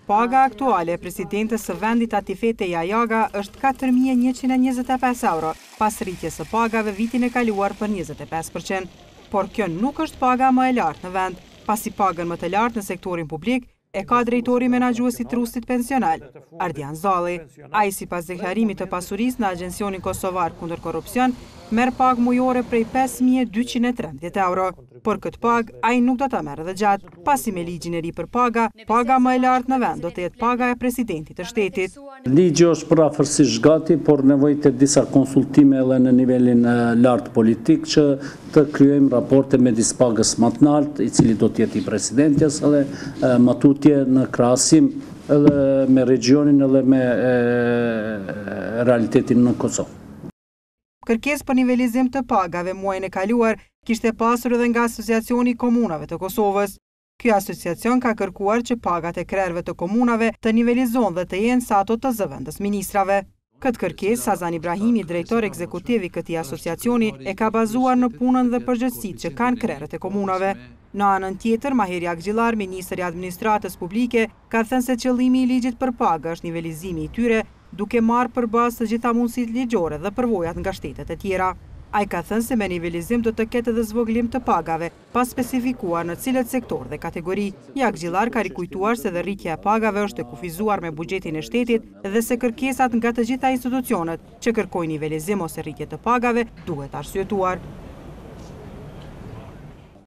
Paga aktuale e presidentës së vendit Atifete Jajaga është 4.125 euro, pas rritjes së pagave vitin e kaluar për 25%. Por kjo nuk është paga më e lartë në vend, pasi pagën më të lartë në sektorin publik e ka drejtori menaxhuesi i trustit pensional, Ardian Zalli. Ai sipas deklarimit të pasurisë në Agjencionin Kosovar kundër korrupsion, merr pagë mujore prej 5.213 euro. Por këtë pagë ai nuk do ta merr edhe gjatë, pasi me ligjin e ri për paga më e lartë në vend do të jetë paga e presidentit të shtetit. Ligji është parafërsisht gati, por nevojtë disa konsultime edhe në nivelin lart politik që të kryejmë raporte me dispagës më të lartë, i cili do të jetë i presidentjes edhe matutje në krahasim edhe me regionin edhe me realitetin në Kosovë. Kërkesë për nivelizim të pagave muajin e kaluar kishte pasur edhe nga Asociacioni i Komunave të Kosovës. Ky asociacion ka kërkuar që pagat e krerëve të komunave të nivelizohen dhe të jenë sa ato të zëvendës ministrave. Këtë kërkesë Sazan Ibrahimi, drejtor ekzekutiv i këtij asociacioni, e ka bazuar në punën dhe përgjegjësitë që kanë krerët e komunave. Në anën tjetër, Maheri Akxhillar, ministri i administratës publike, ka thënë se qëllimi i ligjit për pagë është nivelizimi i tyre, duke marrë për bazë të gjitha mundësitë ligjore dhe përvojat nga shtetet e tjera. Ai ka thënë se me nivelizim do të ketë edhe zvogëlim të pagave, pa specifikuar në cilët sektor dhe kategori. Akxhillar ka rikujtuar se dhe rritja e pagave është e kufizuar me buxhetin e shtetit dhe se kërkesat nga të gjitha institucionet që kërkojnë nivelizim ose rritje të pagave duhet arsyetuar.